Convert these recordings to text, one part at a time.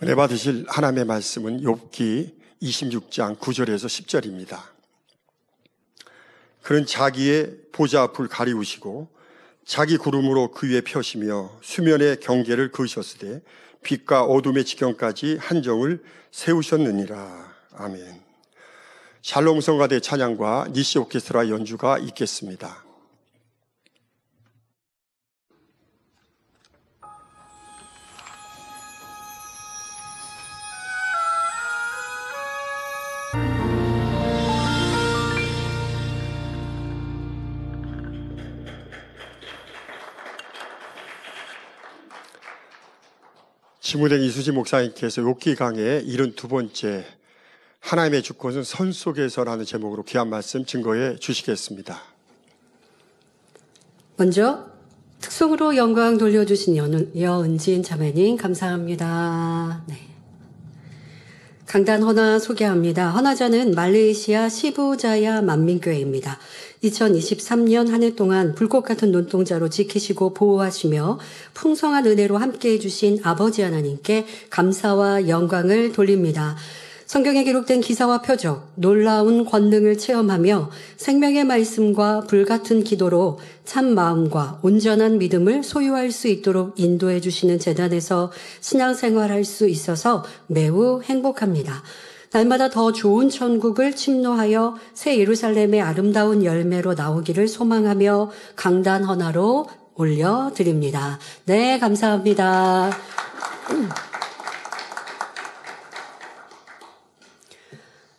은혜 받으실 하나님의 말씀은 욥기 26장 9절에서 10절입니다. 그는 자기의 보좌 앞을 가리우시고 자기 구름으로 그 위에 펴시며 수면의 경계를 그으셨으되 빛과 어둠의 지경까지 한정을 세우셨느니라. 아멘. 샬롬 성가대 찬양과 니시 오케스트라 연주가 있겠습니다. 지무댕 이수지 목사님께서 욥기 강의 72번째 하나님의 주권은 선 속에서라는 제목으로 귀한 말씀 증거해 주시겠습니다. 먼저 특송으로 영광 돌려주신 여은진 자매님 감사합니다. 네. 강단 헌화 소개합니다. 헌화자는 말레이시아 시부자야 만민교회입니다. 2023년 한 해 동안 불꽃 같은 눈동자로 지키시고 보호하시며 풍성한 은혜로 함께해 주신 아버지 하나님께 감사와 영광을 돌립니다. 성경에 기록된 기사와 표적, 놀라운 권능을 체험하며 생명의 말씀과 불같은 기도로 참 마음과 온전한 믿음을 소유할 수 있도록 인도해 주시는 재단에서 신앙생활할 수 있어서 매우 행복합니다. 날마다 더 좋은 천국을 침노하여 새 예루살렘의 아름다운 열매로 나오기를 소망하며 강단 헌화로 올려드립니다. 네, 감사합니다.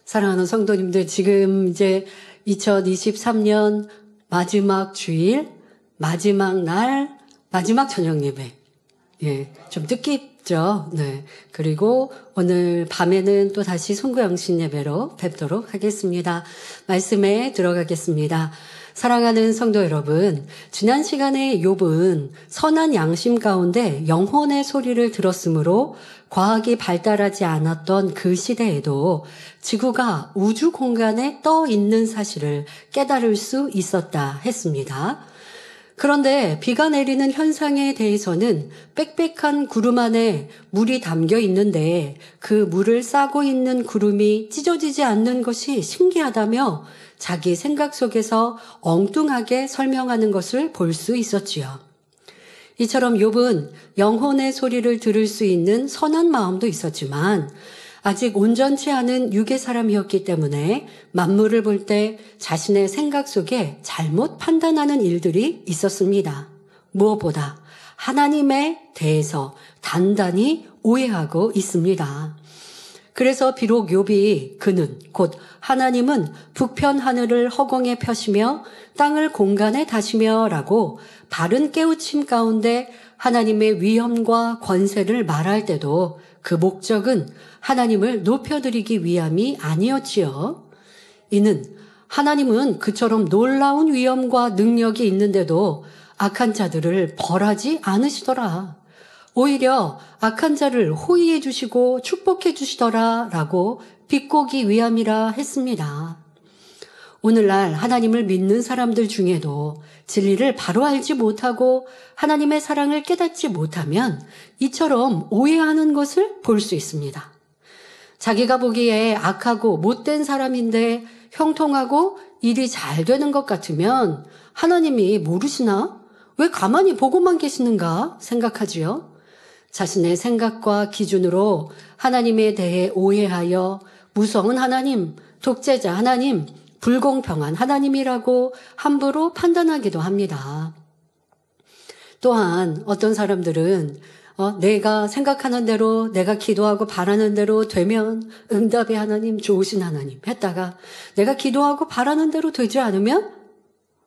사랑하는 성도님들, 지금 이제 2023년 마지막 주일, 마지막 날, 마지막 저녁 예배. 예, 좀 뜻깊죠. 네. 그리고 오늘 밤에는 또 다시 송구영신 예배로 뵙도록 하겠습니다. 말씀에 들어가겠습니다. 사랑하는 성도 여러분, 지난 시간에 욥은 선한 양심 가운데 영혼의 소리를 들었으므로 과학이 발달하지 않았던 그 시대에도 지구가 우주 공간에 떠 있는 사실을 깨달을 수 있었다 했습니다. 그런데 비가 내리는 현상에 대해서는 빽빽한 구름 안에 물이 담겨 있는데 그 물을 싸고 있는 구름이 찢어지지 않는 것이 신기하다며 자기 생각 속에서 엉뚱하게 설명하는 것을 볼 수 있었지요. 이처럼 욥은 영혼의 소리를 들을 수 있는 선한 마음도 있었지만 아직 온전치 않은 육의 사람이었기 때문에 만물을 볼 때 자신의 생각 속에 잘못 판단하는 일들이 있었습니다. 무엇보다 하나님에 대해서 단단히 오해하고 있습니다. 그래서 비록 욥이 그는 곧 하나님은 북편 하늘을 허공에 펴시며 땅을 공간에 다시며 라고 바른 깨우침 가운데 하나님의 위엄과 권세를 말할 때도 그 목적은 하나님을 높여드리기 위함이 아니었지요. 이는 하나님은 그처럼 놀라운 위엄과 능력이 있는데도 악한 자들을 벌하지 않으시더라. 오히려 악한 자를 호의해 주시고 축복해 주시더라 라고 비꼬기 위함이라 했습니다. 오늘날 하나님을 믿는 사람들 중에도 진리를 바로 알지 못하고 하나님의 사랑을 깨닫지 못하면 이처럼 오해하는 것을 볼 수 있습니다. 자기가 보기에 악하고 못된 사람인데 형통하고 일이 잘 되는 것 같으면 하나님이 모르시나? 왜 가만히 보고만 계시는가 생각하지요. 자신의 생각과 기준으로 하나님에 대해 오해하여 무서운 하나님, 독재자 하나님, 불공평한 하나님이라고 함부로 판단하기도 합니다. 또한 어떤 사람들은 내가 생각하는 대로, 내가 기도하고 바라는 대로 되면 응답의 하나님, 좋으신 하나님 했다가 내가 기도하고 바라는 대로 되지 않으면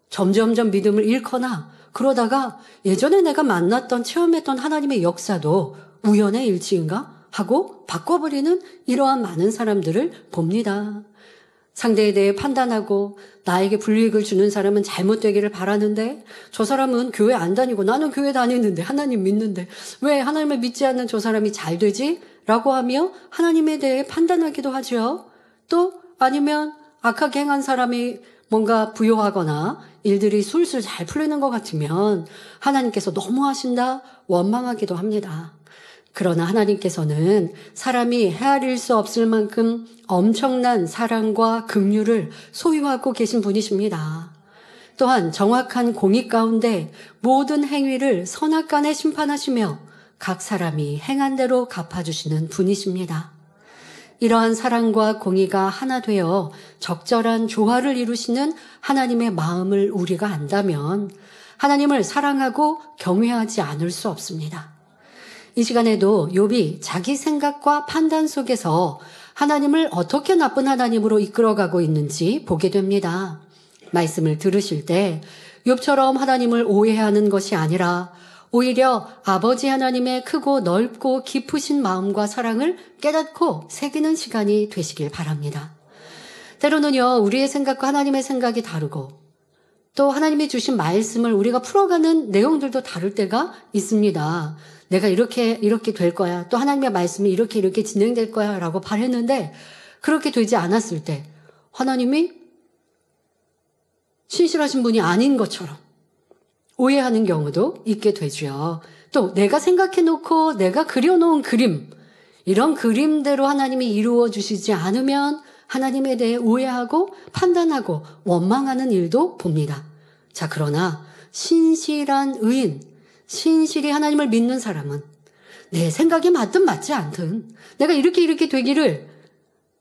점점점 믿음을 잃거나 그러다가 예전에 내가 만났던 체험했던 하나님의 역사도 우연의 일치인가 하고 바꿔버리는 이러한 많은 사람들을 봅니다. 상대에 대해 판단하고 나에게 불이익을 주는 사람은 잘못되기를 바라는데 저 사람은 교회 안 다니고 나는 교회 다니는데 하나님 믿는데 왜 하나님을 믿지 않는 저 사람이 잘 되지? 라고 하며 하나님에 대해 판단하기도 하죠. 또 아니면 악하게 행한 사람이 뭔가 부요하거나 일들이 술술 잘 풀리는 것 같으면 하나님께서 너무하신다 원망하기도 합니다. 그러나 하나님께서는 사람이 헤아릴 수 없을 만큼 엄청난 사랑과 긍휼을 소유하고 계신 분이십니다. 또한 정확한 공의 가운데 모든 행위를 선악간에 심판하시며 각 사람이 행한 대로 갚아주시는 분이십니다. 이러한 사랑과 공의가 하나 되어 적절한 조화를 이루시는 하나님의 마음을 우리가 안다면 하나님을 사랑하고 경외하지 않을 수 없습니다. 이 시간에도 욥이 자기 생각과 판단 속에서 하나님을 어떻게 나쁜 하나님으로 이끌어가고 있는지 보게 됩니다. 말씀을 들으실 때 욥처럼 하나님을 오해하는 것이 아니라 오히려 아버지 하나님의 크고 넓고 깊으신 마음과 사랑을 깨닫고 새기는 시간이 되시길 바랍니다. 때로는요, 우리의 생각과 하나님의 생각이 다르고 또 하나님이 주신 말씀을 우리가 풀어가는 내용들도 다를 때가 있습니다. 내가 이렇게 될 거야. 또 하나님의 말씀이 이렇게 진행될 거야 라고 바랬는데 그렇게 되지 않았을 때 하나님이 신실하신 분이 아닌 것처럼 오해하는 경우도 있게 되죠. 또 내가 생각해놓고 내가 그려놓은 그림, 이런 그림대로 하나님이 이루어 주시지 않으면 하나님에 대해 오해하고 판단하고 원망하는 일도 봅니다. 자, 그러나 신실한 의인, 신실히 하나님을 믿는 사람은 내 생각이 맞든 맞지 않든 내가 이렇게 되기를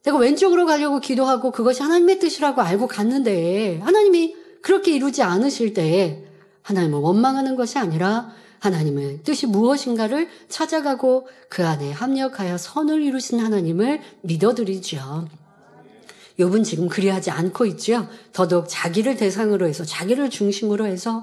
내가 왼쪽으로 가려고 기도하고 그것이 하나님의 뜻이라고 알고 갔는데 하나님이 그렇게 이루지 않으실 때에 하나님을 원망하는 것이 아니라 하나님의 뜻이 무엇인가를 찾아가고 그 안에 합력하여 선을 이루신 하나님을 믿어드리죠. 욥은 지금 그리하지 않고 있죠. 더더욱 자기를 대상으로 해서 자기를 중심으로 해서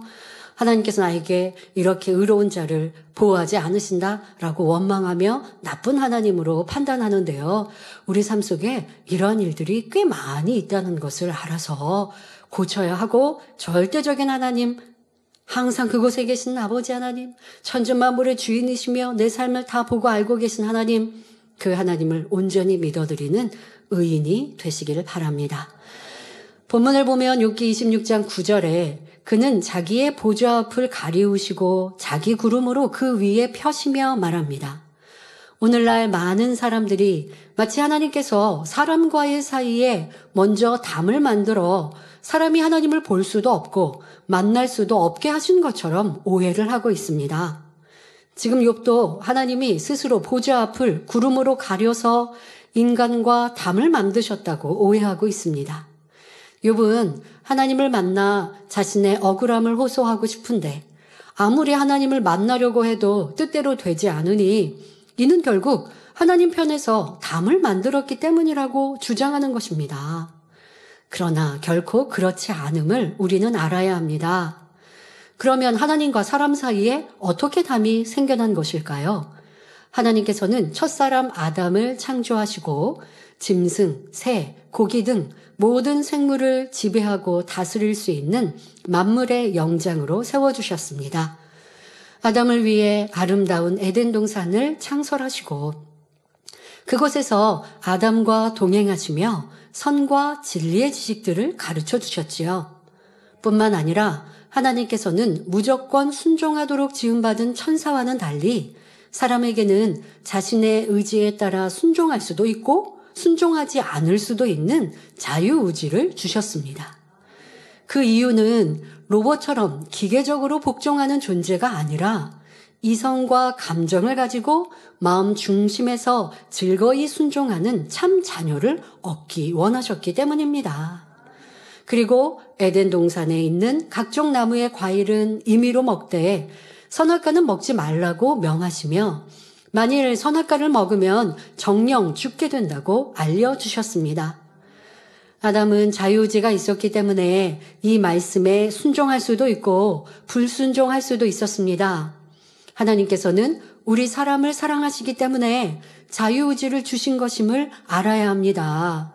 하나님께서 나에게 이렇게 의로운 자를 보호하지 않으신다라고 원망하며 나쁜 하나님으로 판단하는데요. 우리 삶 속에 이러한 일들이 꽤 많이 있다는 것을 알아서 고쳐야 하고 절대적인 하나님, 항상 그곳에 계신 아버지 하나님, 천지만물의 주인이시며 내 삶을 다 보고 알고 계신 하나님, 그 하나님을 온전히 믿어드리는 의인이 되시기를 바랍니다. 본문을 보면 욥기 26장 9절에 그는 자기의 보좌 앞을 가리우시고 자기 구름으로 그 위에 펴시며 말합니다. 오늘날 많은 사람들이 마치 하나님께서 사람과의 사이에 먼저 담을 만들어 사람이 하나님을 볼 수도 없고 만날 수도 없게 하신 것처럼 오해를 하고 있습니다. 지금 욥도 하나님이 스스로 보좌 앞을 구름으로 가려서 인간과 담을 만드셨다고 오해하고 있습니다. 욥은 하나님을 만나 자신의 억울함을 호소하고 싶은데 아무리 하나님을 만나려고 해도 뜻대로 되지 않으니 이는 결국 하나님 편에서 담을 만들었기 때문이라고 주장하는 것입니다. 그러나 결코 그렇지 않음을 우리는 알아야 합니다. 그러면 하나님과 사람 사이에 어떻게 담이 생겨난 것일까요? 하나님께서는 첫사람 아담을 창조하시고 짐승, 새, 고기 등 모든 생물을 지배하고 다스릴 수 있는 만물의 영장으로 세워주셨습니다. 아담을 위해 아름다운 에덴 동산을 창설하시고 그곳에서 아담과 동행하시며 선과 진리의 지식들을 가르쳐 주셨지요. 뿐만 아니라 하나님께서는 무조건 순종하도록 지음받은 천사와는 달리 사람에게는 자신의 의지에 따라 순종할 수도 있고 순종하지 않을 수도 있는 자유의지를 주셨습니다. 그 이유는 로봇처럼 기계적으로 복종하는 존재가 아니라 이성과 감정을 가지고 마음 중심에서 즐거이 순종하는 참 자녀를 얻기 원하셨기 때문입니다. 그리고 에덴 동산에 있는 각종 나무의 과일은 임의로 먹되 선악과는 먹지 말라고 명하시며 만일 선악과를 먹으면 정령 죽게 된다고 알려주셨습니다. 아담은 자유의지가 있었기 때문에 이 말씀에 순종할 수도 있고 불순종할 수도 있었습니다. 하나님께서는 우리 사람을 사랑하시기 때문에 자유의지를 주신 것임을 알아야 합니다.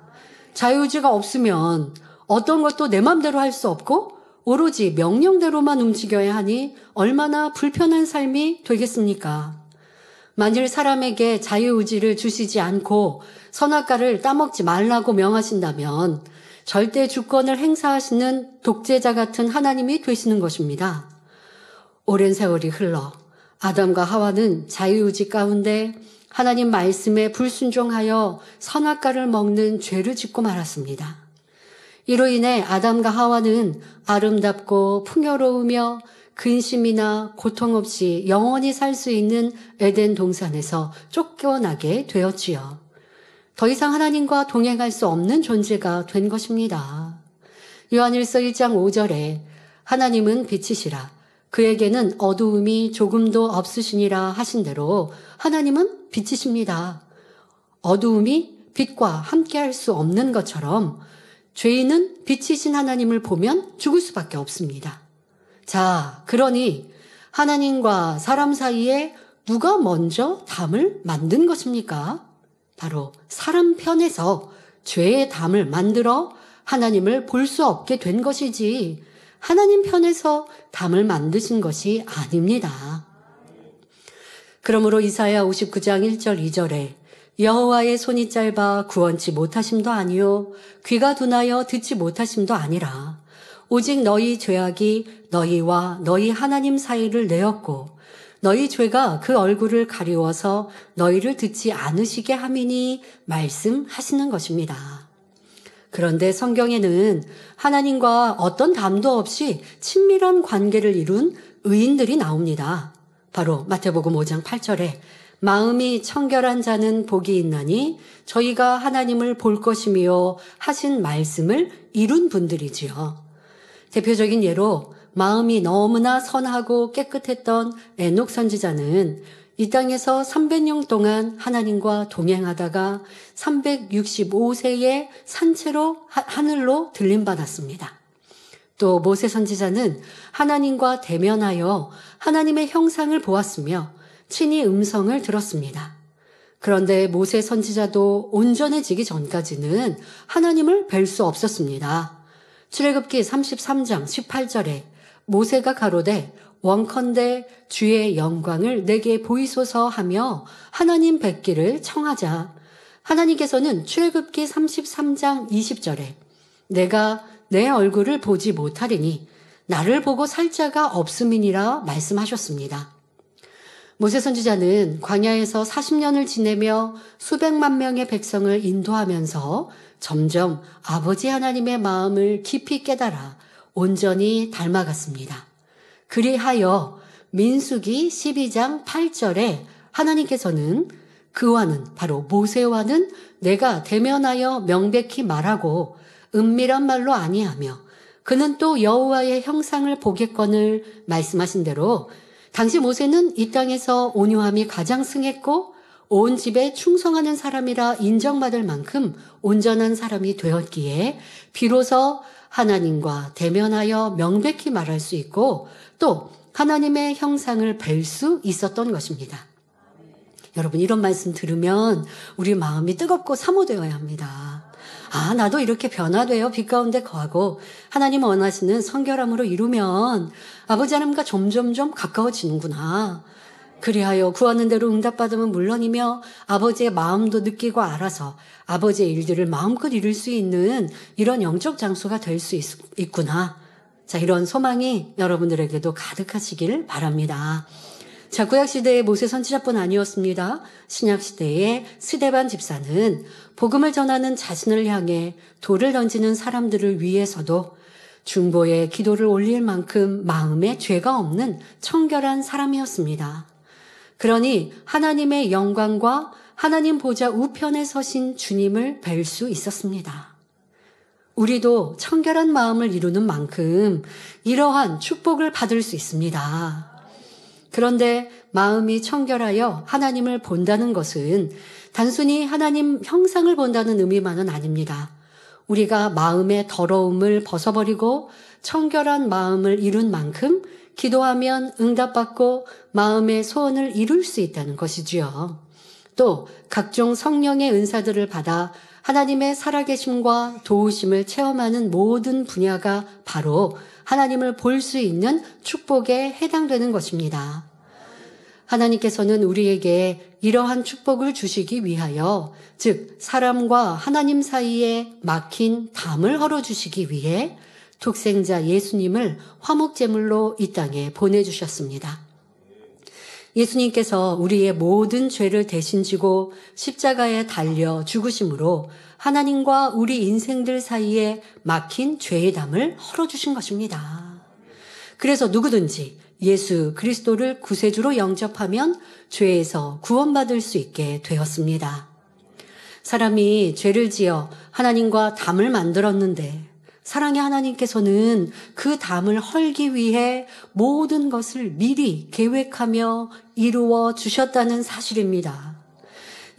자유의지가 없으면 어떤 것도 내 맘대로 할 수 없고 오로지 명령대로만 움직여야 하니 얼마나 불편한 삶이 되겠습니까? 만일 사람에게 자유의지를 주시지 않고 선악과를 따먹지 말라고 명하신다면 절대 주권을 행사하시는 독재자 같은 하나님이 되시는 것입니다. 오랜 세월이 흘러 아담과 하와는 자유의지 가운데 하나님 말씀에 불순종하여 선악과를 먹는 죄를 짓고 말았습니다. 이로 인해 아담과 하와는 아름답고 풍요로우며 근심이나 고통 없이 영원히 살 수 있는 에덴 동산에서 쫓겨나게 되었지요. 더 이상 하나님과 동행할 수 없는 존재가 된 것입니다. 요한일서 1장 5절에 하나님은 빛이시라 그에게는 어두움이 조금도 없으시니라 하신 대로 하나님은 빛이십니다. 어두움이 빛과 함께할 수 없는 것처럼 죄인은 빛이신 하나님을 보면 죽을 수밖에 없습니다. 자, 그러니 하나님과 사람 사이에 누가 먼저 담을 만든 것입니까? 바로 사람 편에서 죄의 담을 만들어 하나님을 볼 수 없게 된 것이지 하나님 편에서 담을 만드신 것이 아닙니다. 그러므로 이사야 59장 1절 2절에 여호와의 손이 짧아 구원치 못하심도 아니요 귀가 둔하여 듣지 못하심도 아니라 오직 너희 죄악이 너희와 너희 하나님 사이를 내었고 너희 죄가 그 얼굴을 가리워서 너희를 듣지 않으시게 함이니 말씀하시는 것입니다. 그런데 성경에는 하나님과 어떤 담도 없이 친밀한 관계를 이룬 의인들이 나옵니다. 바로 마태복음 5장 8절에 마음이 청결한 자는 복이 있나니 저희가 하나님을 볼 것이며 하신 말씀을 이룬 분들이지요. 대표적인 예로 마음이 너무나 선하고 깨끗했던 에녹 선지자는 이 땅에서 300년 동안 하나님과 동행하다가 365세에 산채로 하늘로 들림받았습니다. 또 모세 선지자는 하나님과 대면하여 하나님의 형상을 보았으며 친히 음성을 들었습니다. 그런데 모세 선지자도 온전해지기 전까지는 하나님을 뵐 수 없었습니다. 출애굽기 33장 18절에 모세가 가로되 원컨대 주의 영광을 내게 보이소서 하며 하나님 뵙기를 청하자. 하나님께서는 출애굽기 33장 20절에 내가 내 얼굴을 보지 못하리니 나를 보고 살 자가 없음이니라 말씀하셨습니다. 모세 선지자는 광야에서 40년을 지내며 수백만 명의 백성을 인도하면서 점점 아버지 하나님의 마음을 깊이 깨달아 온전히 닮아갔습니다. 그리하여 민수기 12장 8절에 하나님께서는 그와는 바로 모세와는 내가 대면하여 명백히 말하고 은밀한 말로 아니하며 그는 또 여호와의 형상을 보겠거늘 말씀하신 대로 당시 모세는 이 땅에서 온유함이 가장 승했고 온 집에 충성하는 사람이라 인정받을 만큼 온전한 사람이 되었기에 비로소 하나님과 대면하여 명백히 말할 수 있고 또 하나님의 형상을 뵐 수 있었던 것입니다. 여러분 이런 말씀 들으면 우리 마음이 뜨겁고 사모되어야 합니다. 아, 나도 이렇게 변화되어 빛 가운데 거하고 하나님 원하시는 성결함으로 이루면 아버지 하나님과 점점점 가까워지는구나. 그리하여 구하는 대로 응답받으면 물론이며 아버지의 마음도 느끼고 알아서 아버지의 일들을 마음껏 이룰 수 있는 이런 영적 장소가 될 수 있구나. 자, 이런 소망이 여러분들에게도 가득하시길 바랍니다. 자, 구약시대의 모세 선지자뿐 아니었습니다. 신약시대의 스데반 집사는 복음을 전하는 자신을 향해 돌을 던지는 사람들을 위해서도 중보의 기도를 올릴 만큼 마음에 죄가 없는 청결한 사람이었습니다. 그러니 하나님의 영광과 하나님 보좌 우편에 서신 주님을 뵐 수 있었습니다. 우리도 청결한 마음을 이루는 만큼 이러한 축복을 받을 수 있습니다. 그런데 마음이 청결하여 하나님을 본다는 것은 단순히 하나님 형상을 본다는 의미만은 아닙니다. 우리가 마음의 더러움을 벗어버리고 청결한 마음을 이룬 만큼 기도하면 응답받고 마음의 소원을 이룰 수 있다는 것이지요. 또 각종 성령의 은사들을 받아 하나님의 살아계심과 도우심을 체험하는 모든 분야가 바로 하나님을 볼 수 있는 축복에 해당되는 것입니다. 하나님께서는 우리에게 이러한 축복을 주시기 위하여, 즉 사람과 하나님 사이에 막힌 담을 헐어주시기 위해 독생자 예수님을 화목제물로 이 땅에 보내주셨습니다. 예수님께서 우리의 모든 죄를 대신 지고 십자가에 달려 죽으심으로 하나님과 우리 인생들 사이에 막힌 죄의 담을 헐어주신 것입니다. 그래서 누구든지 예수 그리스도를 구세주로 영접하면 죄에서 구원받을 수 있게 되었습니다. 사람이 죄를 지어 하나님과 담을 만들었는데 사랑의 하나님께서는 그 담을 헐기 위해 모든 것을 미리 계획하며 이루어 주셨다는 사실입니다.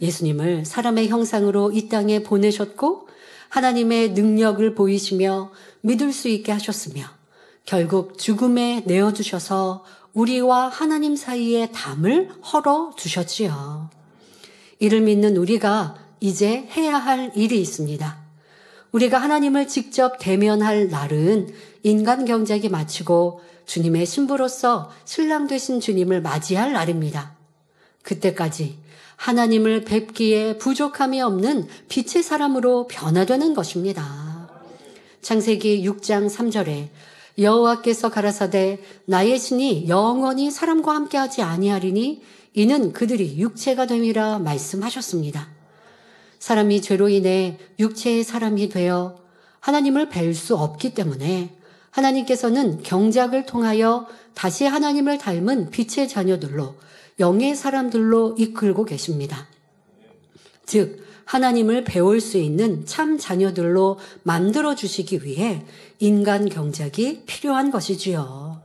예수님을 사람의 형상으로 이 땅에 보내셨고 하나님의 능력을 보이시며 믿을 수 있게 하셨으며 결국 죽음에 내어주셔서 우리와 하나님 사이의 담을 헐어 주셨지요. 이를 믿는 우리가 이제 해야 할 일이 있습니다. 우리가 하나님을 직접 대면할 날은 인간 경작이 마치고 주님의 신부로서 신랑 되신 주님을 맞이할 날입니다. 그때까지 하나님을 뵙기에 부족함이 없는 빛의 사람으로 변화되는 것입니다. 창세기 6장 3절에 여호와께서 가라사대 나의 신이 영원히 사람과 함께하지 아니하리니 이는 그들이 육체가 됨이라 말씀하셨습니다. 사람이 죄로 인해 육체의 사람이 되어 하나님을 뵐 수 없기 때문에 하나님께서는 경작을 통하여 다시 하나님을 닮은 빛의 자녀들로 영의 사람들로 이끌고 계십니다. 즉 하나님을 배울 수 있는 참 자녀들로 만들어주시기 위해 인간 경작이 필요한 것이지요.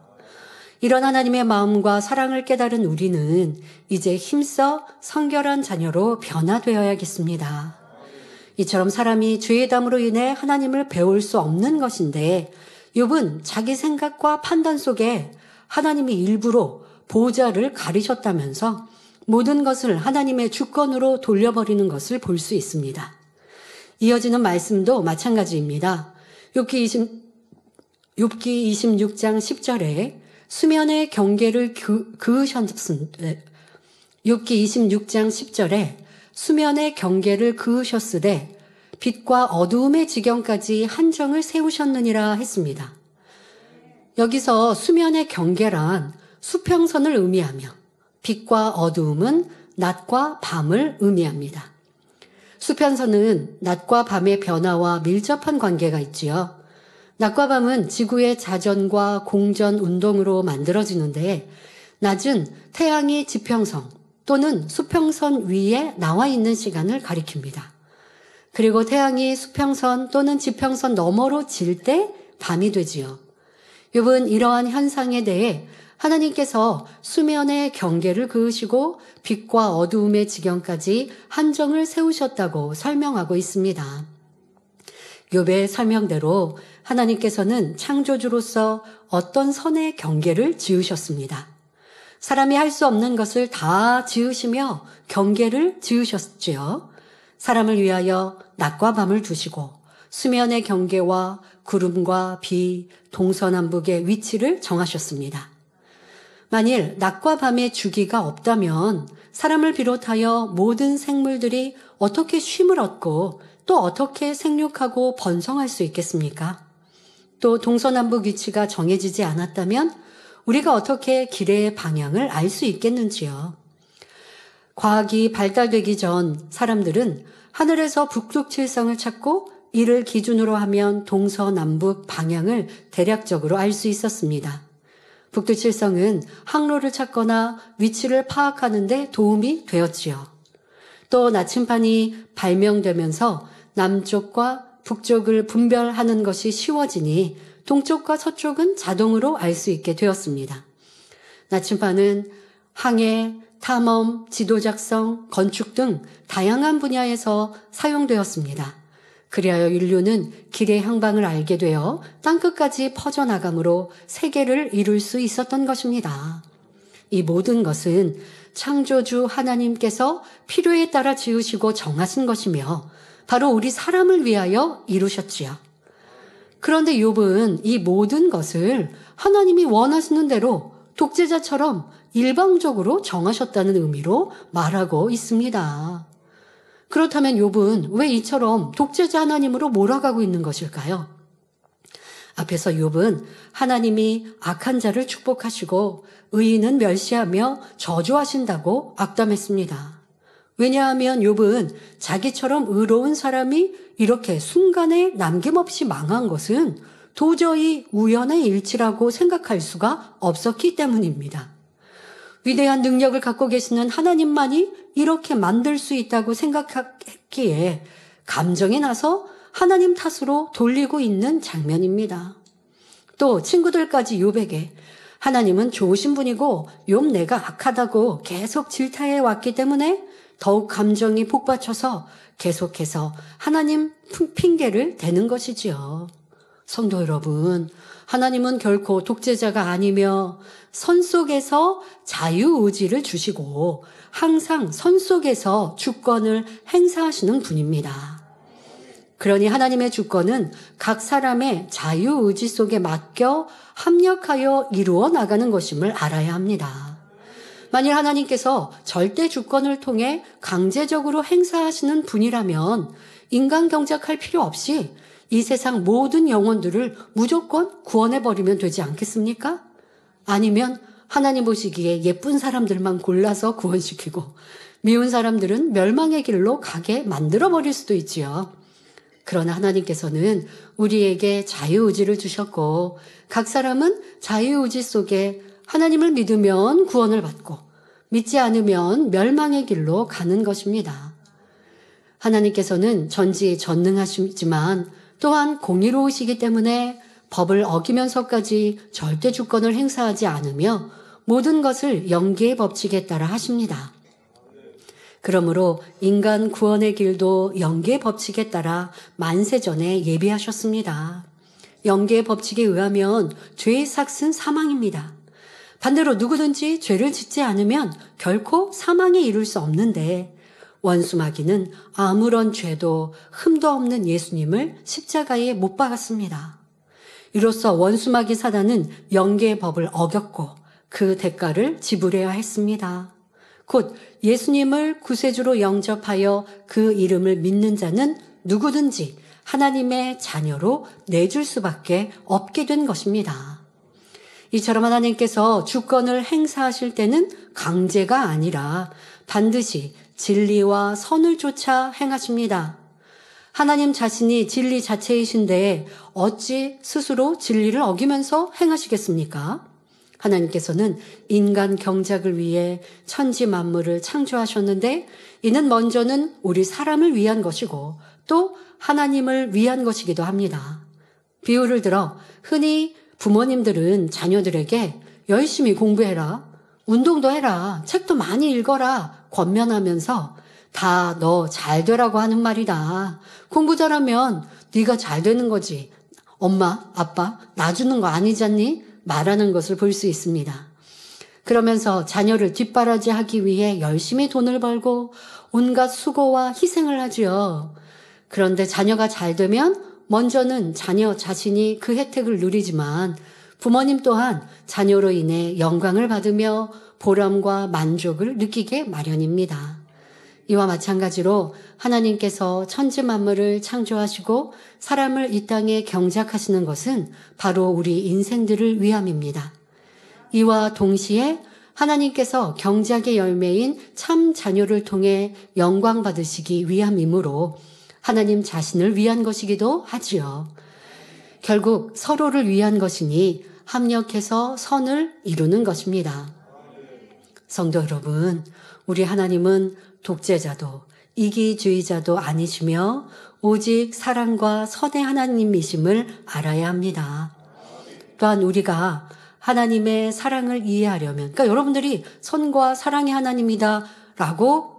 이런 하나님의 마음과 사랑을 깨달은 우리는 이제 힘써 성결한 자녀로 변화되어야겠습니다. 이처럼 사람이 죄의 담으로 인해 하나님을 배울 수 없는 것인데 욥은 자기 생각과 판단 속에 하나님이 일부러 보좌를 가리셨다면서 모든 것을 하나님의 주권으로 돌려버리는 것을 볼 수 있습니다. 이어지는 말씀도 마찬가지입니다. 욥기 26장 10절에 수면의 경계를 그으셨으되 욥기 26장 10절에 수면의 경계를 그으셨으되 빛과 어두움의 지경까지 한정을 세우셨느니라 했습니다. 여기서 수면의 경계란 수평선을 의미하며 빛과 어두움은 낮과 밤을 의미합니다. 수평선은 낮과 밤의 변화와 밀접한 관계가 있지요. 낮과 밤은 지구의 자전과 공전 운동으로 만들어지는데 낮은 태양이 지평선 또는 수평선 위에 나와 있는 시간을 가리킵니다. 그리고 태양이 수평선 또는 지평선 너머로 질 때 밤이 되지요. 욥은 이러한 현상에 대해 하나님께서 수면의 경계를 그으시고 빛과 어두움의 지경까지 한정을 세우셨다고 설명하고 있습니다. 욥의 설명대로 하나님께서는 창조주로서 어떤 선의 경계를 지으셨습니다. 사람이 할 수 없는 것을 다 지으시며 경계를 지으셨지요. 사람을 위하여 낮과 밤을 두시고 수면의 경계와 구름과 비, 동서남북의 위치를 정하셨습니다. 만일 낮과 밤의 주기가 없다면 사람을 비롯하여 모든 생물들이 어떻게 쉼을 얻고 또 어떻게 생육하고 번성할 수 있겠습니까? 또 동서남북 위치가 정해지지 않았다면 우리가 어떻게 길의 방향을 알 수 있겠는지요? 과학이 발달되기 전 사람들은 하늘에서 북극칠성을 찾고 이를 기준으로 하면 동서남북 방향을 대략적으로 알 수 있었습니다. 북두칠성은 항로를 찾거나 위치를 파악하는 데 도움이 되었지요. 또 나침반이 발명되면서 남쪽과 북쪽을 분별하는 것이 쉬워지니 동쪽과 서쪽은 자동으로 알 수 있게 되었습니다. 나침반은 항해, 탐험, 지도 작성, 건축 등 다양한 분야에서 사용되었습니다. 그리하여 인류는 길의 향방을 알게 되어 땅끝까지 퍼져나가므로 세계를 이룰 수 있었던 것입니다. 이 모든 것은 창조주 하나님께서 필요에 따라 지으시고 정하신 것이며 바로 우리 사람을 위하여 이루셨지요. 그런데 욥은 이 모든 것을 하나님이 원하시는 대로 독재자처럼 일방적으로 정하셨다는 의미로 말하고 있습니다. 그렇다면 욥은 왜 이처럼 독재자 하나님으로 몰아가고 있는 것일까요? 앞에서 욥은 하나님이 악한 자를 축복하시고 의인은 멸시하며 저주하신다고 악담했습니다. 왜냐하면 욥은 자기처럼 의로운 사람이 이렇게 순간에 남김없이 망한 것은 도저히 우연의 일치라고 생각할 수가 없었기 때문입니다. 위대한 능력을 갖고 계시는 하나님만이 이렇게 만들 수 있다고 생각했기에 감정이 나서 하나님 탓으로 돌리고 있는 장면입니다. 또 친구들까지 욥에게 하나님은 좋으신 분이고 욥 내가 악하다고 계속 질타해 왔기 때문에 더욱 감정이 복받쳐서 계속해서 하나님 핑계를 대는 것이지요. 성도 여러분, 하나님은 결코 독재자가 아니며 선 속에서 자유의지를 주시고 항상 선 속에서 주권을 행사하시는 분입니다. 그러니 하나님의 주권은 각 사람의 자유의지 속에 맡겨 합력하여 이루어 나가는 것임을 알아야 합니다. 만일 하나님께서 절대 주권을 통해 강제적으로 행사하시는 분이라면 인간 경작할 필요 없이 이 세상 모든 영혼들을 무조건 구원해버리면 되지 않겠습니까? 아니면 하나님 보시기에 예쁜 사람들만 골라서 구원시키고 미운 사람들은 멸망의 길로 가게 만들어버릴 수도 있지요. 그러나 하나님께서는 우리에게 자유의지를 주셨고 각 사람은 자유의지 속에 하나님을 믿으면 구원을 받고 믿지 않으면 멸망의 길로 가는 것입니다. 하나님께서는 전지전능하시지만 또한 공의로우시기 때문에 법을 어기면서까지 절대 주권을 행사하지 않으며 모든 것을 영계의 법칙에 따라 하십니다. 그러므로 인간 구원의 길도 영계의 법칙에 따라 만세전에 예비하셨습니다. 영계의 법칙에 의하면 죄의 삭은 사망입니다. 반대로 누구든지 죄를 짓지 않으면 결코 사망에 이를 수 없는데 원수마귀는 아무런 죄도 흠도 없는 예수님을 십자가에 못 박았습니다. 이로써 원수마귀 사단은 영계의 법을 어겼고 그 대가를 지불해야 했습니다. 곧 예수님을 구세주로 영접하여 그 이름을 믿는 자는 누구든지 하나님의 자녀로 내줄 수밖에 없게 된 것입니다. 이처럼 하나님께서 주권을 행사하실 때는 강제가 아니라 반드시 진리와 선을 쫓아 행하십니다. 하나님 자신이 진리 자체이신데 어찌 스스로 진리를 어기면서 행하시겠습니까? 하나님께서는 인간 경작을 위해 천지 만물을 창조하셨는데 이는 먼저는 우리 사람을 위한 것이고 또 하나님을 위한 것이기도 합니다. 비유를 들어 흔히 부모님들은 자녀들에게 열심히 공부해라, 운동도 해라, 책도 많이 읽어라 권면하면서 다 너 잘 되라고 하는 말이다. 공부 잘하면 네가 잘 되는 거지. 엄마, 아빠 놔주는 거 아니잖니? 말하는 것을 볼 수 있습니다. 그러면서 자녀를 뒷바라지하기 위해 열심히 돈을 벌고 온갖 수고와 희생을 하지요. 그런데 자녀가 잘 되면 먼저는 자녀 자신이 그 혜택을 누리지만 부모님 또한 자녀로 인해 영광을 받으며 보람과 만족을 느끼게 마련입니다. 이와 마찬가지로 하나님께서 천지 만물을 창조하시고 사람을 이 땅에 경작하시는 것은 바로 우리 인생들을 위함입니다. 이와 동시에 하나님께서 경작의 열매인 참 자녀를 통해 영광 받으시기 위함이므로 하나님 자신을 위한 것이기도 하지요. 결국 서로를 위한 것이니 합력해서 선을 이루는 것입니다. 성도 여러분, 우리 하나님은 독재자도 이기주의자도 아니시며 오직 사랑과 선의 하나님이심을 알아야 합니다. 또한 우리가 하나님의 사랑을 이해하려면, 그러니까 여러분들이 선과 사랑의 하나님이다 라고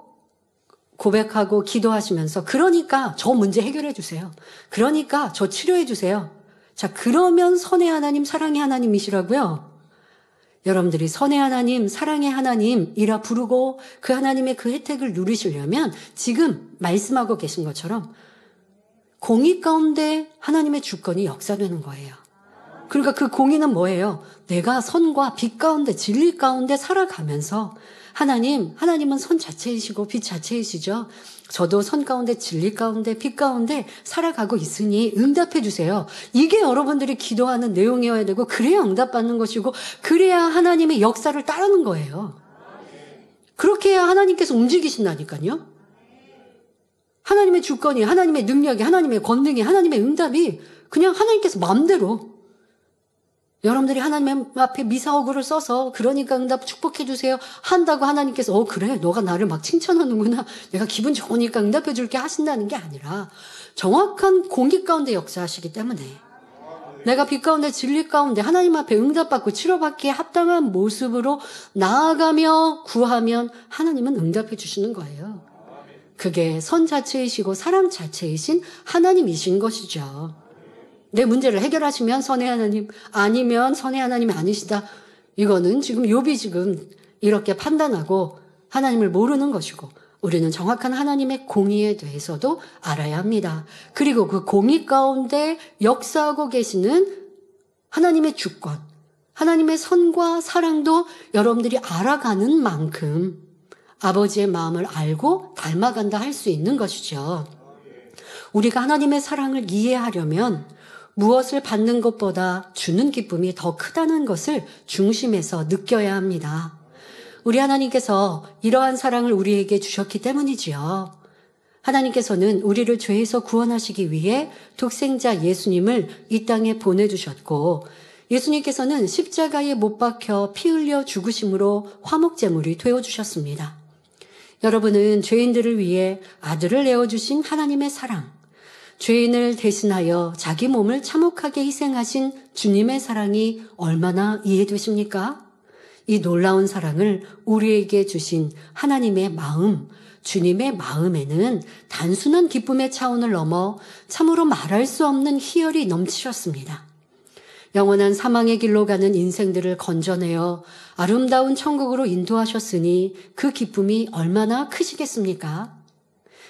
고백하고 기도하시면서 그러니까 저 문제 해결해 주세요. 그러니까 저 치료해 주세요. 자, 그러면 선의 하나님, 사랑의 하나님이시라고요. 여러분들이 선의 하나님, 사랑의 하나님이라 부르고 그 하나님의 그 혜택을 누리시려면 지금 말씀하고 계신 것처럼 공의 가운데 하나님의 주권이 역사되는 거예요. 그러니까 그 공의는 뭐예요? 내가 선과 빛 가운데 진리 가운데 살아가면서 하나님은 선 자체이시고 빛 자체이시죠. 저도 선 가운데 진리 가운데 빛 가운데 살아가고 있으니 응답해 주세요. 이게 여러분들이 기도하는 내용이어야 되고 그래야 응답받는 것이고 그래야 하나님의 역사를 따르는 거예요. 그렇게 해야 하나님께서 움직이신다니까요. 하나님의 주권이, 하나님의 능력이, 하나님의 권능이, 하나님의 응답이 그냥 하나님께서 마음대로 여러분들이 하나님 앞에 미사오구를 써서 그러니까 응답 축복해 주세요 한다고 하나님께서 그래 너가 나를 막 칭찬하는구나 내가 기분 좋으니까 응답해 줄게 하신다는 게 아니라 정확한 공기 가운데 역사하시기 때문에 내가 빛 가운데 진리 가운데 하나님 앞에 응답받고 치료받기에 합당한 모습으로 나아가며 구하면 하나님은 응답해 주시는 거예요. 그게 선 자체이시고 사랑 자체이신 하나님이신 것이죠. 내 문제를 해결하시면 선의 하나님, 아니면 선의 하나님이 아니시다. 이거는 지금 욥이 지금 이렇게 판단하고 하나님을 모르는 것이고 우리는 정확한 하나님의 공의에 대해서도 알아야 합니다. 그리고 그 공의 가운데 역사하고 계시는 하나님의 주권, 하나님의 선과 사랑도 여러분들이 알아가는 만큼 아버지의 마음을 알고 닮아간다 할 수 있는 것이죠. 우리가 하나님의 사랑을 이해하려면 무엇을 받는 것보다 주는 기쁨이 더 크다는 것을 중심에서 느껴야 합니다. 우리 하나님께서 이러한 사랑을 우리에게 주셨기 때문이지요. 하나님께서는 우리를 죄에서 구원하시기 위해 독생자 예수님을 이 땅에 보내주셨고 예수님께서는 십자가에 못 박혀 피 흘려 죽으심으로 화목제물이 되어주셨습니다. 여러분은 죄인들을 위해 아들을 내어주신 하나님의 사랑, 죄인을 대신하여 자기 몸을 참혹하게 희생하신 주님의 사랑이 얼마나 이해되십니까? 이 놀라운 사랑을 우리에게 주신 하나님의 마음, 주님의 마음에는 단순한 기쁨의 차원을 넘어 참으로 말할 수 없는 희열이 넘치셨습니다. 영원한 사망의 길로 가는 인생들을 건져내어 아름다운 천국으로 인도하셨으니 그 기쁨이 얼마나 크시겠습니까?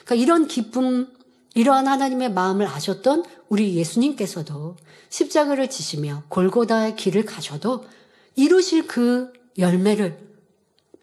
그러니까 이런 기쁨, 이러한 하나님의 마음을 아셨던 우리 예수님께서도 십자가를 지시며 골고다의 길을 가셔도 이루실 그 열매를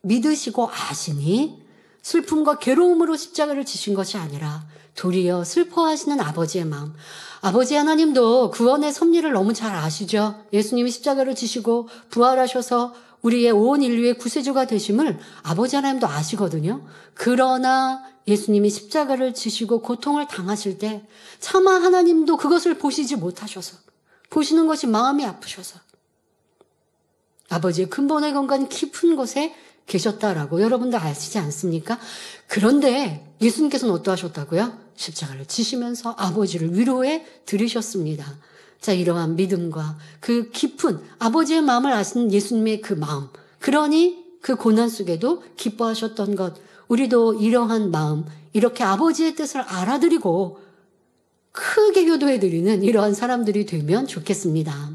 믿으시고 아시니 슬픔과 괴로움으로 십자가를 지신 것이 아니라 도리어 슬퍼하시는 아버지의 마음. 아버지 하나님도 구원의 섭리를 너무 잘 아시죠. 예수님이 십자가를 지시고 부활하셔서 우리의 온 인류의 구세주가 되심을 아버지 하나님도 아시거든요. 그러나 예수님이 십자가를 지시고 고통을 당하실 때 차마 하나님도 그것을 보시지 못하셔서 보시는 것이 마음이 아프셔서 아버지의 근본의 건강 깊은 곳에 계셨다라고 여러분들 아시지 않습니까? 그런데 예수님께서는 어떠하셨다고요? 십자가를 지시면서 아버지를 위로해 드리셨습니다. 자, 이러한 믿음과 그 깊은 아버지의 마음을 아시는 예수님의 그 마음, 그러니 그 고난 속에도 기뻐하셨던 것, 우리도 이러한 마음, 이렇게 아버지의 뜻을 알아들이고 크게 효도해드리는 이러한 사람들이 되면 좋겠습니다.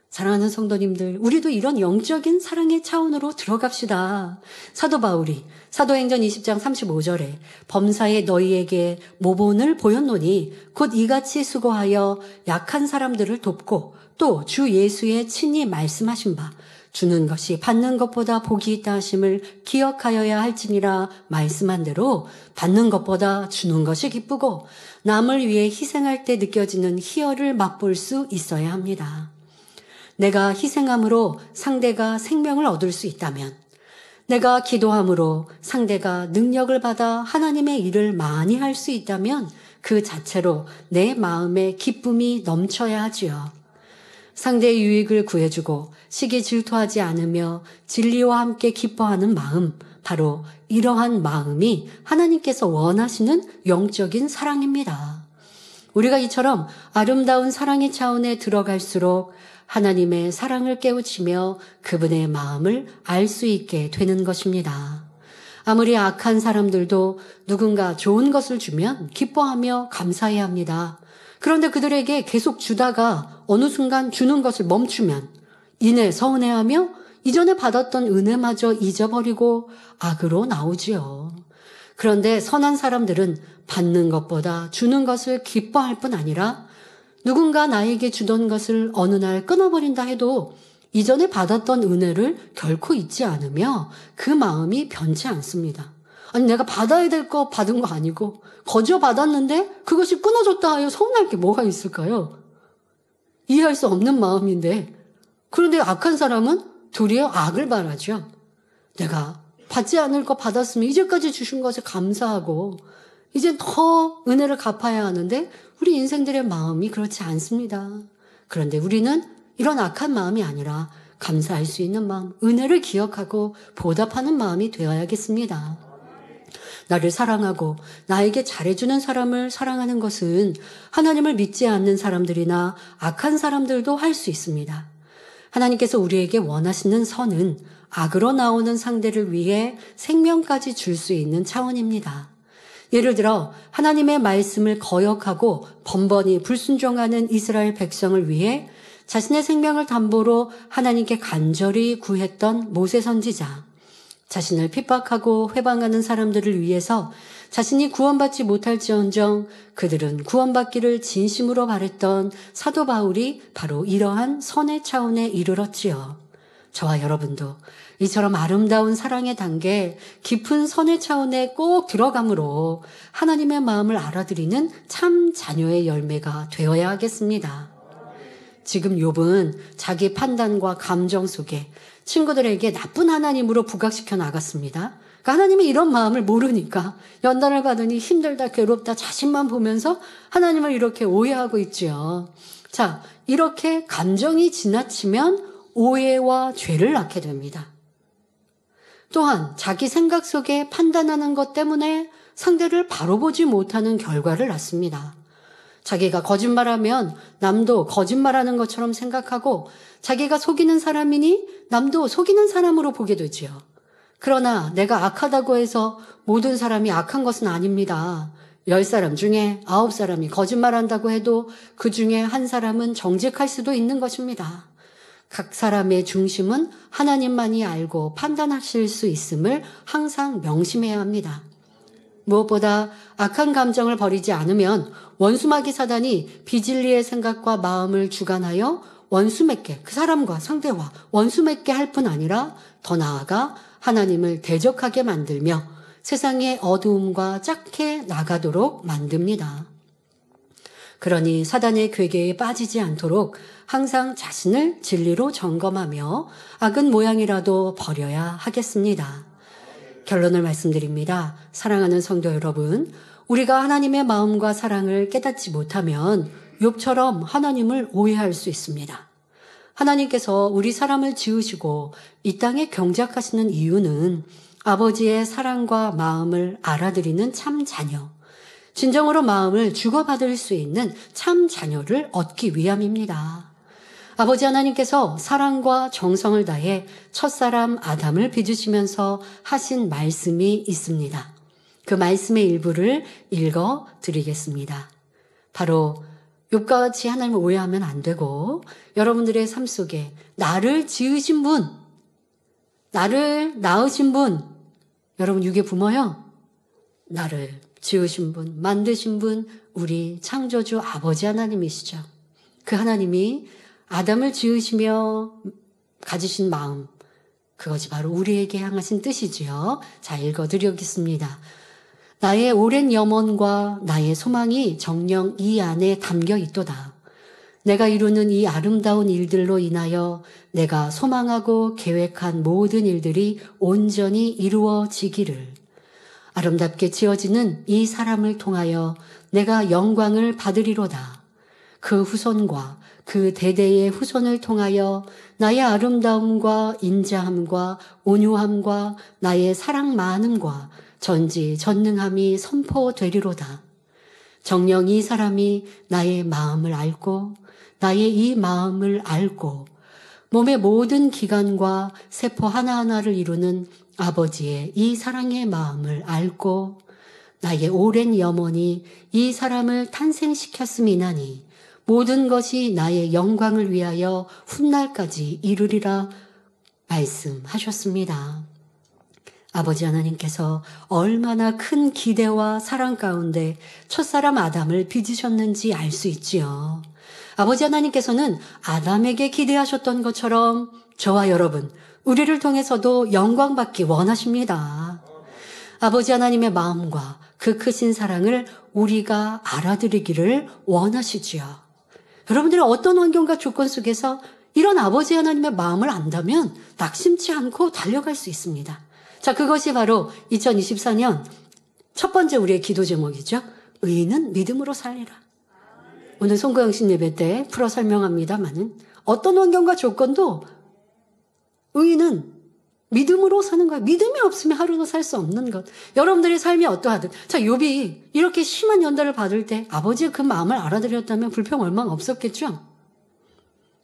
사랑하는 성도님들, 우리도 이런 영적인 사랑의 차원으로 들어갑시다. 사도 바울이 사도행전 20장 35절에 범사에 너희에게 모본을 보였노니 곧 이같이 수고하여 약한 사람들을 돕고 또 주 예수의 친히 말씀하신 바 주는 것이 받는 것보다 복이 있다 하심을 기억하여야 할지니라 말씀한 대로 받는 것보다 주는 것이 기쁘고 남을 위해 희생할 때 느껴지는 희열을 맛볼 수 있어야 합니다. 내가 희생함으로 상대가 생명을 얻을 수 있다면, 내가 기도함으로 상대가 능력을 받아 하나님의 일을 많이 할 수 있다면 그 자체로 내 마음에 기쁨이 넘쳐야 하지요. 상대의 유익을 구해주고 시기 질투하지 않으며 진리와 함께 기뻐하는 마음, 바로 이러한 마음이 하나님께서 원하시는 영적인 사랑입니다. 우리가 이처럼 아름다운 사랑의 차원에 들어갈수록 하나님의 사랑을 깨우치며 그분의 마음을 알 수 있게 되는 것입니다. 아무리 악한 사람들도 누군가 좋은 것을 주면 기뻐하며 감사해야 합니다. 그런데 그들에게 계속 주다가 어느 순간 주는 것을 멈추면 이내 서운해하며 이전에 받았던 은혜마저 잊어버리고 악으로 나오지요. 그런데 선한 사람들은 받는 것보다 주는 것을 기뻐할 뿐 아니라 누군가 나에게 주던 것을 어느 날 끊어버린다 해도 이전에 받았던 은혜를 결코 잊지 않으며 그 마음이 변치 않습니다. 아니, 내가 받아야 될 거 받은 거 아니고 거저 받았는데 그것이 끊어졌다 하여 서운할 게 뭐가 있을까요? 이해할 수 없는 마음인데, 그런데 악한 사람은 도리어 악을 바라죠. 내가 받지 않을 거 받았으면 이제까지 주신 것에 감사하고 이제 더 은혜를 갚아야 하는데 우리 인생들의 마음이 그렇지 않습니다. 그런데 우리는 이런 악한 마음이 아니라 감사할 수 있는 마음, 은혜를 기억하고 보답하는 마음이 되어야겠습니다. 나를 사랑하고 나에게 잘해주는 사람을 사랑하는 것은 하나님을 믿지 않는 사람들이나 악한 사람들도 할 수 있습니다. 하나님께서 우리에게 원하시는 선은 악으로 나오는 상대를 위해 생명까지 줄 수 있는 차원입니다. 예를 들어 하나님의 말씀을 거역하고 번번이 불순종하는 이스라엘 백성을 위해 자신의 생명을 담보로 하나님께 간절히 구했던 모세 선지자, 자신을 핍박하고 회방하는 사람들을 위해서 자신이 구원받지 못할지언정 그들은 구원받기를 진심으로 바랬던 사도 바울이 바로 이러한 선의 차원에 이르렀지요. 저와 여러분도 이처럼 아름다운 사랑의 단계, 깊은 선의 차원에 꼭 들어감으로 하나님의 마음을 알아들이는 참 자녀의 열매가 되어야 하겠습니다. 지금 욥은 자기 판단과 감정 속에 친구들에게 나쁜 하나님으로 부각시켜 나갔습니다. 그러니까 하나님이 이런 마음을 모르니까 연단을 받으니 힘들다, 괴롭다, 자신만 보면서 하나님을 이렇게 오해하고 있지요. 자, 이렇게 감정이 지나치면 오해와 죄를 낳게 됩니다. 또한 자기 생각 속에 판단하는 것 때문에 상대를 바로 보지 못하는 결과를 낳습니다. 자기가 거짓말하면 남도 거짓말하는 것처럼 생각하고 자기가 속이는 사람이니 남도 속이는 사람으로 보게 되지요. 그러나 내가 악하다고 해서 모든 사람이 악한 것은 아닙니다. 10사람 중에 9사람이 거짓말한다고 해도 그 중에 1사람은 정직할 수도 있는 것입니다. 각 사람의 중심은 하나님만이 알고 판단하실 수 있음을 항상 명심해야 합니다. 무엇보다 악한 감정을 버리지 않으면 원수마귀 사단이 비진리의 생각과 마음을 주관하여 원수 맺게, 그 사람과 상대와 원수 맺게 할 뿐 아니라 더 나아가 하나님을 대적하게 만들며 세상의 어두움과 짝해 나가도록 만듭니다. 그러니 사단의 괴계에 빠지지 않도록 항상 자신을 진리로 점검하며 악은 모양이라도 버려야 하겠습니다. 결론을 말씀드립니다. 사랑하는 성도 여러분, 우리가 하나님의 마음과 사랑을 깨닫지 못하면 욥처럼 하나님을 오해할 수 있습니다. 하나님께서 우리 사람을 지으시고 이 땅에 경작하시는 이유는 아버지의 사랑과 마음을 알아들이는 참 자녀, 진정으로 마음을 주고받을 수 있는 참 자녀를 얻기 위함입니다. 아버지 하나님께서 사랑과 정성을 다해 첫사람 아담을 빚으시면서 하신 말씀이 있습니다. 그 말씀의 일부를 읽어 드리겠습니다. 바로 욥과 같이 하나님을 오해하면 안 되고 여러분들의 삶 속에 나를 지으신 분, 나를 낳으신 분, 여러분 육의 부모요. 나를 지으신 분, 만드신 분, 우리 창조주 아버지 하나님이시죠. 그 하나님이 아담을 지으시며 가지신 마음, 그것이 바로 우리에게 향하신 뜻이지요. 자, 읽어드리겠습니다. 나의 오랜 염원과 나의 소망이 정녕 이 안에 담겨 있도다. 내가 이루는 이 아름다운 일들로 인하여 내가 소망하고 계획한 모든 일들이 온전히 이루어지기를. 아름답게 지어지는 이 사람을 통하여 내가 영광을 받으리로다. 그 후손과 그 대대의 후손을 통하여 나의 아름다움과 인자함과 온유함과 나의 사랑 많음과 전지전능함이 선포되리로다. 정녕 이 사람이 나의 마음을 알고 나의 이 마음을 알고 몸의 모든 기관과 세포 하나하나를 이루는 아버지의 이 사랑의 마음을 알고 나의 오랜 염원이 이 사람을 탄생시켰음이나니 모든 것이 나의 영광을 위하여 훗날까지 이루리라 말씀하셨습니다. 아버지 하나님께서 얼마나 큰 기대와 사랑 가운데 첫사람 아담을 빚으셨는지 알 수 있지요. 아버지 하나님께서는 아담에게 기대하셨던 것처럼 저와 여러분, 우리를 통해서도 영광받기 원하십니다. 아버지 하나님의 마음과 그 크신 사랑을 우리가 알아들이기를 원하시지요. 여러분들은 어떤 환경과 조건 속에서 이런 아버지 하나님의 마음을 안다면 낙심치 않고 달려갈 수 있습니다. 자, 그것이 바로 2024년 첫 번째 우리의 기도 제목이죠. 의인은 믿음으로 살리라. 오늘 송구영신 예배 때 풀어 설명합니다만은 어떤 환경과 조건도 의인은 믿음으로 사는 거예요. 믿음이 없으면 하루도 살 수 없는 것. 여러분들의 삶이 어떠하든. 자, 욥이 이렇게 심한 연단을 받을 때 아버지의 그 마음을 알아들였다면 불평 얼마나 없었겠죠?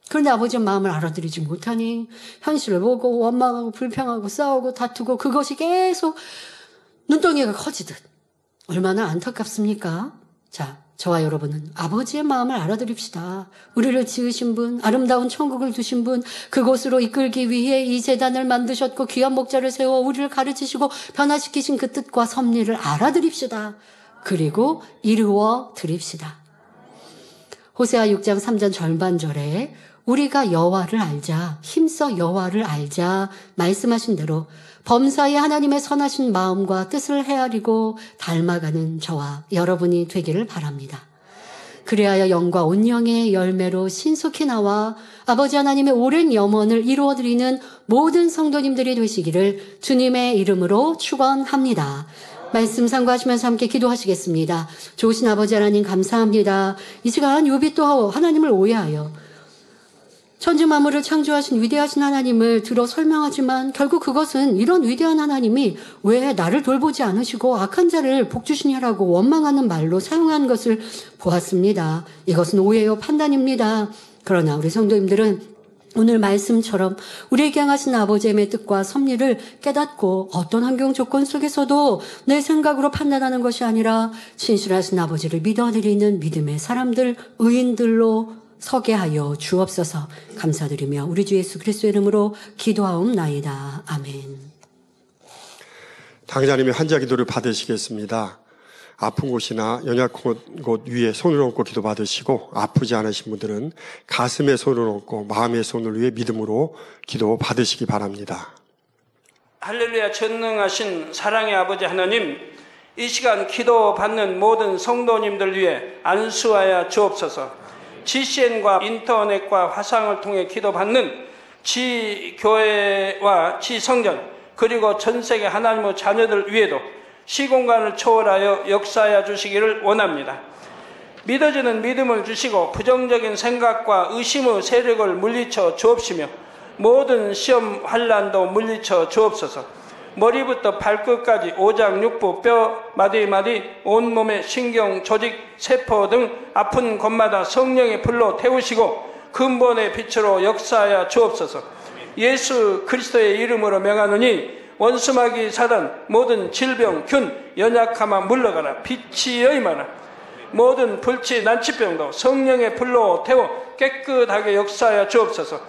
그런데 아버지의 마음을 알아들이지 못하니 현실을 보고 원망하고 불평하고 싸우고 다투고 그것이 계속 눈덩이가 커지듯 얼마나 안타깝습니까? 자, 저와 여러분은 아버지의 마음을 알아들입시다. 우리를 지으신 분, 아름다운 천국을 두신 분, 그곳으로 이끌기 위해 이 제단을 만드셨고 귀한 목자를 세워 우리를 가르치시고 변화시키신 그 뜻과 섭리를 알아들입시다. 그리고 이루어 드립시다. 호세아 6장 3절 절반절에 우리가 여호와를 알자, 힘써 여호와를 알자 말씀하신 대로 범사에 하나님의 선하신 마음과 뜻을 헤아리고 닮아가는 저와 여러분이 되기를 바랍니다. 그리하여 영과 온영의 열매로 신속히 나와 아버지 하나님의 오랜 염원을 이루어드리는 모든 성도님들이 되시기를 주님의 이름으로 축원합니다. 말씀 상고하시면서 함께 기도하시겠습니다. 좋으신 아버지 하나님 감사합니다. 이 시간 욥이 또 하나님을 오해하여 천지 만물을 창조하신 위대하신 하나님을 들어 설명하지만 결국 그것은 이런 위대한 하나님이 왜 나를 돌보지 않으시고 악한 자를 복주시냐라고 원망하는 말로 사용한 것을 보았습니다. 이것은 오해요 판단입니다. 그러나 우리 성도님들은 오늘 말씀처럼 우리에게 향하신 아버지의 뜻과 섭리를 깨닫고 어떤 환경 조건 속에서도 내 생각으로 판단하는 것이 아니라 진실하신 아버지를 믿어드리는 믿음의 사람들, 의인들로 서게 하여 주옵소서. 감사드리며 우리 주 예수 그리스도의 이름으로 기도하옵나이다. 아멘. 당자님의 환자 기도를 받으시겠습니다. 아픈 곳이나 연약한 곳 위에 손을 얹고 기도 받으시고 아프지 않으신 분들은 가슴에 손을 얹고 마음의 손을 위해 믿음으로 기도 받으시기 바랍니다. 할렐루야. 전능하신 사랑의 아버지 하나님, 이 시간 기도 받는 모든 성도님들 위해 안수하여 주옵소서. GCN과 인터넷과 화상을 통해 기도받는 지교회와 지성전 그리고 전세계 하나님의 자녀들 위에도 시공간을 초월하여 역사하여 주시기를 원합니다. 믿어지는 믿음을 주시고 부정적인 생각과 의심의 세력을 물리쳐 주옵시며 모든 시험 환난도 물리쳐 주옵소서. 머리부터 발끝까지 오장육부 뼈 마디마디 온몸의 신경 조직 세포 등 아픈 곳마다 성령의 불로 태우시고 근본의 빛으로 역사하여 주옵소서. 예수 그리스도의 이름으로 명하노니 원수마귀 사단 모든 질병 균 연약함아 물러가라. 빛이 여임하라. 모든 불치 난치병도 성령의 불로 태워 깨끗하게 역사하여 주옵소서.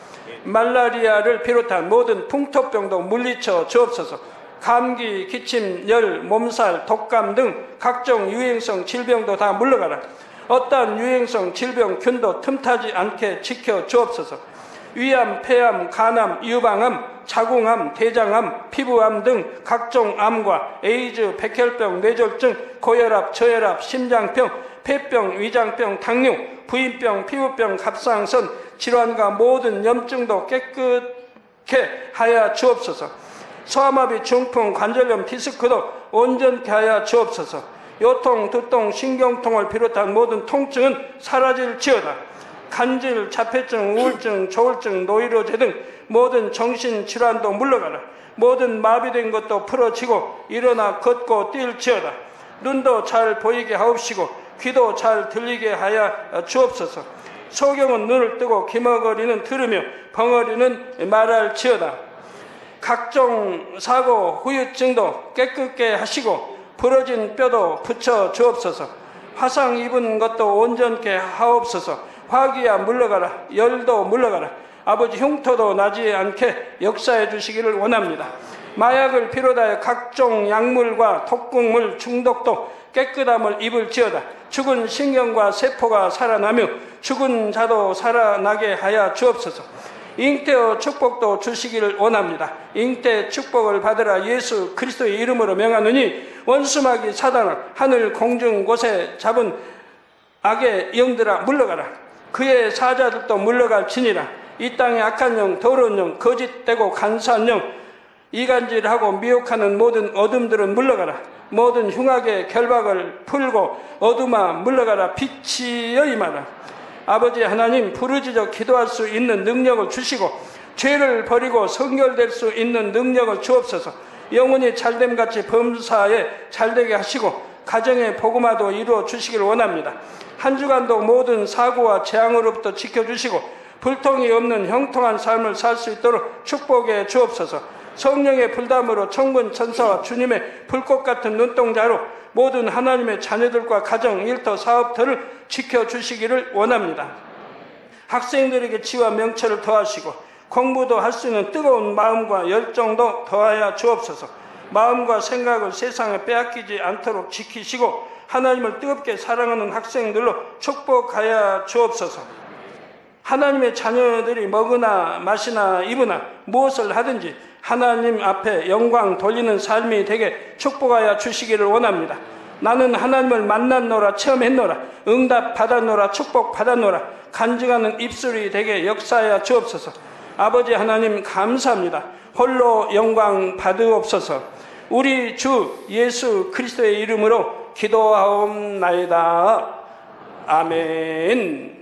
말라리아를 비롯한 모든 풍토병도 물리쳐 주옵소서. 감기, 기침, 열, 몸살, 독감 등 각종 유행성 질병도 다 물러가라. 어떠한 유행성 질병 균도 틈타지 않게 지켜 주옵소서. 위암, 폐암, 간암, 유방암, 자궁암, 대장암, 피부암 등 각종 암과 에이즈, 백혈병, 뇌졸중, 고혈압, 저혈압, 심장병, 폐병, 위장병, 당뇨, 부인병, 피부병, 갑상선 질환과 모든 염증도 깨끗게 하여 주옵소서. 소아마비, 중풍, 관절염, 디스크도 온전케 하여 주옵소서. 요통, 두통, 신경통을 비롯한 모든 통증은 사라질지어다. 간질, 자폐증, 우울증, 조울증, 노이로제 등 모든 정신질환도 물러가라. 모든 마비된 것도 풀어지고 일어나 걷고 뛸지어다. 눈도 잘 보이게 하옵시고 귀도 잘 들리게 하여 주옵소서. 소경은 눈을 뜨고 기머거리는 들으며 벙어리는 말할지어다. 각종 사고, 후유증도 깨끗게 하시고 부러진 뼈도 붙여 주옵소서. 화상 입은 것도 온전케 하옵소서. 화기야 물러가라. 열도 물러가라. 아버지 흉터도 나지 않게 역사해 주시기를 원합니다. 마약을 비롯하여 각종 약물과 독극물 중독도 깨끗함을 입을지어다. 죽은 신경과 세포가 살아나며 죽은 자도 살아나게 하여 주옵소서. 잉태의 축복도 주시기를 원합니다. 잉태 축복을 받으라 예수 그리스도의 이름으로 명하느니 원수마귀 사단을 하늘 공중 곳에 잡은 악의 영들아 물러가라. 그의 사자들도 물러갈지니라. 이 땅의 악한 영, 더러운 영, 거짓되고 간사한 영, 이간질하고 미혹하는 모든 어둠들은 물러가라. 모든 흉악의 결박을 풀고 어둠아 물러가라. 빛이여 임하라. 아버지 하나님, 부르짖어 기도할 수 있는 능력을 주시고 죄를 버리고 성결될 수 있는 능력을 주옵소서. 영혼이 잘됨같이 범사에 잘되게 하시고 가정의 복음화도 이루어 주시기를 원합니다. 한 주간도 모든 사고와 재앙으로부터 지켜주시고 불통이 없는 형통한 삶을 살 수 있도록 축복해 주옵소서. 성령의 불담으로 천군 천사와 주님의 불꽃 같은 눈동자로 모든 하나님의 자녀들과 가정, 일터, 사업터를 지켜주시기를 원합니다. 학생들에게 지와 명철을 더하시고 공부도 할 수 있는 뜨거운 마음과 열정도 더하여 주옵소서. 마음과 생각을 세상에 빼앗기지 않도록 지키시고 하나님을 뜨겁게 사랑하는 학생들로 축복하여 주옵소서. 하나님의 자녀들이 먹으나 마시나 입으나 무엇을 하든지 하나님 앞에 영광 돌리는 삶이 되게 축복하여 주시기를 원합니다. 나는 하나님을 만났노라, 체험했노라, 응답 받았노라, 축복 받았노라, 간증하는 입술이 되게 역사하여 주옵소서. 아버지 하나님 감사합니다. 홀로 영광 받으옵소서. 우리 주 예수 그리스도의 이름으로 기도하옵나이다. 아멘.